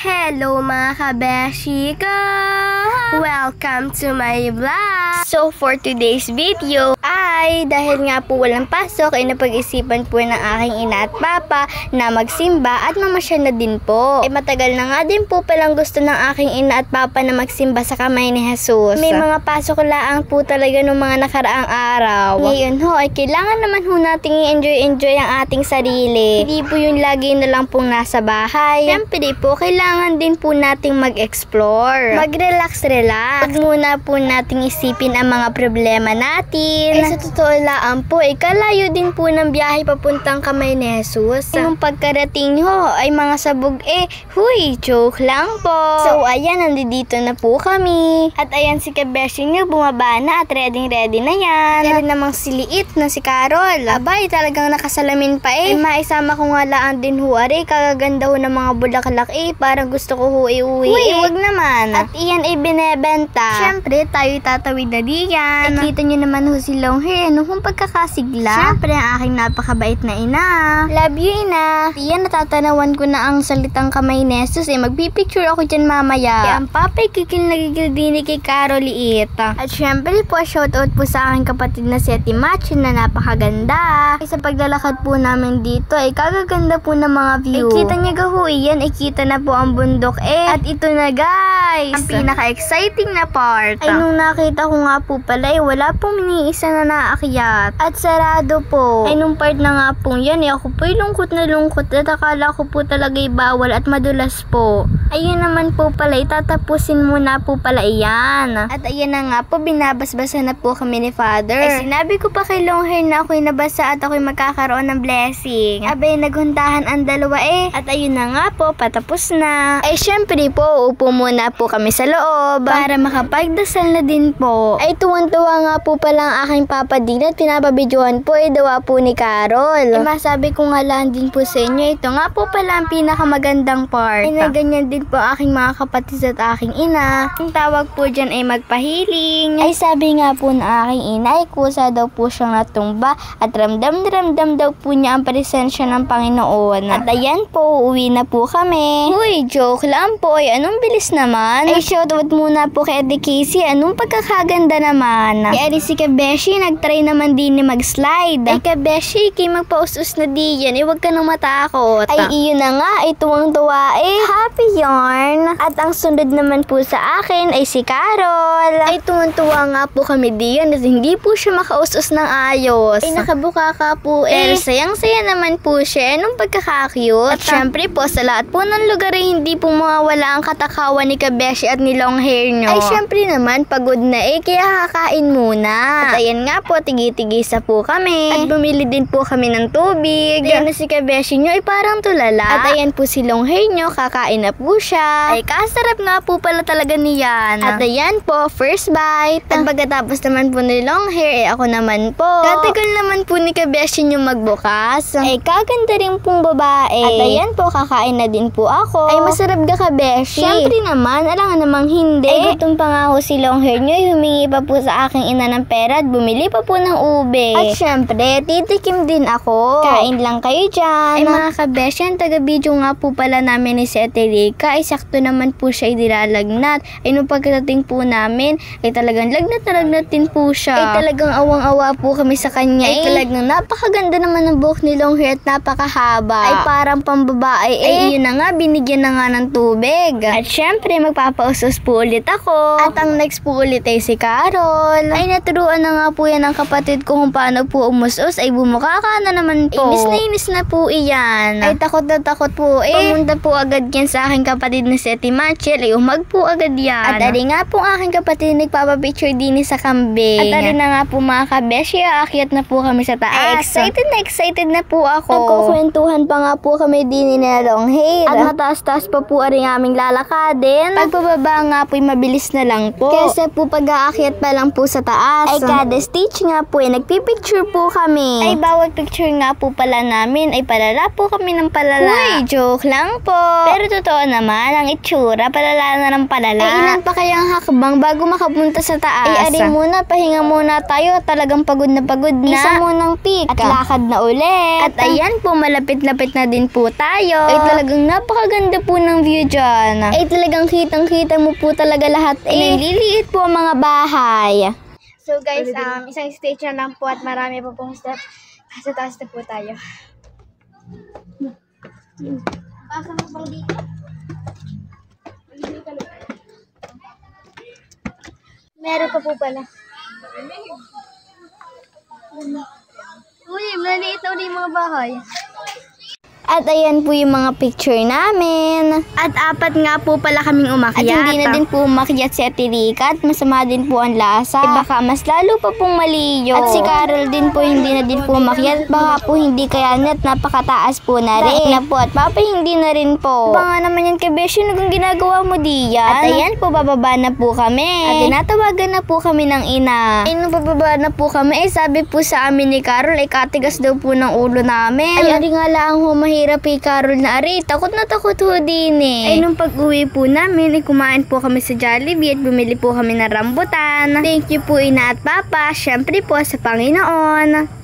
Hello mga kabeshi ko! Welcome to my vlog! So for today's video ay dahil nga po walang pasok ay napag-isipan po ng aking ina at papa na magsimba at mamasyal na din po. Matagal na nga din po palang gusto ng aking ina at papa na magsimba sa kamay ni Jesus. May mga pasok laang po talaga ng mga nakaraang araw. Ngayon ho ay kailangan naman ho nating i-enjoy ang ating sarili. Hindi po yung lagi na lang pong nasa bahay. Siyempre po kailangan din po nating mag-explore. Mag-relax-relax. Huwag muna po nating isipin ang mga problema natin. Sa totoo lang po, kalayo din po ng biyahe papuntang kamay ni Jesus. Yung pagkarating ho ay mga sabog huy, joke lang po. So ayan, nandito na po kami. At ayan si kabeshi nyo, bumaba na at ready na yan. Yan namang si Liit na si Carol. Abay, talagang nakasalamin pa maisama ko nga laan din ho, kagaganda ho ng mga bulaklak parang gusto ko ho iuwi. Uy, wag naman. At iyan binebenta. Siyempre, tayo tatawid na diyan. Kita nyo naman ho si Longhair, kung pagkakasigla. Siyempre, ang aking napakabait na ina. Love you, ina. Iyan, natatanawan ko na ang salitang kamay ni Jesus. Magpipicture ako dyan mamaya. Ang papay kikil nagigil din kay Carol Liit. At siyempre po, shoutout po sa aking kapatid na si Ate Machin na napakaganda. Sa paglalakad po namin dito, kagaganda po ng mga view. Kita niya gaho iyan, kita na po ang bundok At ito na guys, ang pinaka-exciting na part. Nung nakita ko nga po pala, wala pong miniisa na naakyat. At sarado po. Nung part na nga po yan, ako po lungkot na lungkot at akala ko po talaga bawal at madulas po. Ayun naman po pala, itatapusin muna po pala iyan. At ayan na nga po, binabasbasa na po kami ni Father. Sinabi ko pa kay Longhair na ako'y nabasa at ako'y magkakaroon ng blessing. Abay, naghuntahan ang dalawa At ayun na nga po, patapos na. Syempre po, upo muna po kami sa loob para makapagdasal na din po. Tuwang-tuwa nga po pala ang aking papa din at pinapabidyohan po dawa po ni Carol. Masabi ko nga lang din po sa inyo, ito nga po pala ang pinakamagandang part. Na ganyan din po aking mga kapatid at aking ina. Ang tawag po dyan magpahiling. Sabi nga po ng aking ina, kusa daw po siyang natumba at ramdam daw po niya ang presensya ng Panginoon. At ayan po, uwi na po kami. Uy, joke lang po. Anong bilis naman? Shoutout muna po kay Ate Casey. Anong pagkakaganda naman? Kaya si kabeshi, nagtry naman din ni mag-slide. Kabeshi, kay magpaus-us na diyan. Huwag ka nang matakot. Iyon na nga. Tuwang-tuwa happy yarn. At ang sunod naman po sa akin ay si Carol. Tuwang-tuwa nga po kami diyan. At hindi po siya makaus-us ng ayos. Nakabuka ka po sayang-saya naman po siya. Anong pagkakakyut? At syempre po, sa lahat po ng lugar hindi po mawawala ang katakawan ni kabeshi at ni Longhair nyo. Syempre naman, pagod na kaya kakain muna. At ayan nga po, tigi-tigisa po kami. At bumili din po kami ng tubig. Ayan na si kabeshi nyo, parang tulala. At ayan po si Longhair nyo, kakain na po siya. Kasarap nga po pala talaga niyan. At ayan po, first bite. At pagkatapos naman po ni Longhair, ako naman po. Katagal naman po ni kabeshi nyo magbukas. Kaganda rin pong babae. At ayan po, kakain na din po ako. Masarap ka kabeshi. Siyempre naman, alam namang hindi. Gutom pa nga ako si Longhair nyo, humingi pa po sa aking ina ng pera at bumili pa po ng ube. At syempre, titikim din ako. Kain lang kayo dyan. Mga kabeshi, ang taga-video nga po pala namin ni si Ate Rika, sakto naman po siya nilalagnat. Nung pagkatating po namin, talagang lagnat na lagnat din po siya. Talagang awang-awa po kami sa kanya. Talagang napakaganda naman ng buhok ni Longhair at napakahaba. Parang pambabae. Yun na nga, binigyan na nga ng tubig. At syempre, magpapausos po ulit ako. At ang next po ulit ay si Carol. Naturuan na nga po yan ng kapatid ko kung paano po umusos. Bumukaka na naman po. Inis na po iyan. Takot na takot po Pumunta po agad yan sa aking kapatid na si Ate Machel. Umag po agad yan. At ali nga po aking kapatid nagpapapicture din sa kambing. At ali na nga po mga kabeshi, aakyat na po kami sa taas. Excited na po ako. Nagkukwentuhan pa nga po kami din ni Longhair. At mataas-taas pa po ang aming lalakadin. Pag yung pababa nga po ay mabilis na lang po. Kasi po pag-aakyat pa lang po sa taas. Ay kada stage nga po ay nagpipicture po kami. Ay bawat picture nga po pala namin ay palala po kami ng palala. Uy, joke lang po. Pero totoo naman, ang itsura palala na ng palala. Ay ilan pa kayang hakbang bago makapunta sa taas? Ay ari muna, pahinga muna tayo. Talagang pagod na Isa munang pick. At lakad na ulit. At ayan po, malapit-lapit na din po tayo. Ay talagang napakaganda po ng view dyan. Ay talagang kitang-kita mo po talaga lahat. Naliliit po ang mga bahay. So guys, isang stage na lang po at marami pa pong step. Sa taas na po tayo. Pasok mo bang dito? Meron pa po pala. Uy, maliit na ulit yung mga bahay. At ayan po yung mga picture namin. At apat nga po pala kaming umakyat. At hindi na din po umakyat si Ate Rika at masama din po ang lasa. Baka mas lalo pa pong maliyo. At si Carol din po hindi na din po umakyat. Baka po hindi kaya net napakataas po na rin. Na po at Papa hindi na rin po. Baka naman yan kay Beshi, nagang ginagawa mo diyan. At ayan po, bababa na po kami. At tinatawagan na po kami ng ina. Ay nung bababa na po kami, sabi po sa amin ni Carol, ay katigas daw po ng ulo namin. Ay ari nga lang mahirap kay Carol na ari, takot na takot ho din eh. Ay nung pag-uwi po namin, kumain po kami sa Jollibee at bumili po kami ng rambutan. Thank you po ina at papa, syempre po sa Panginoon.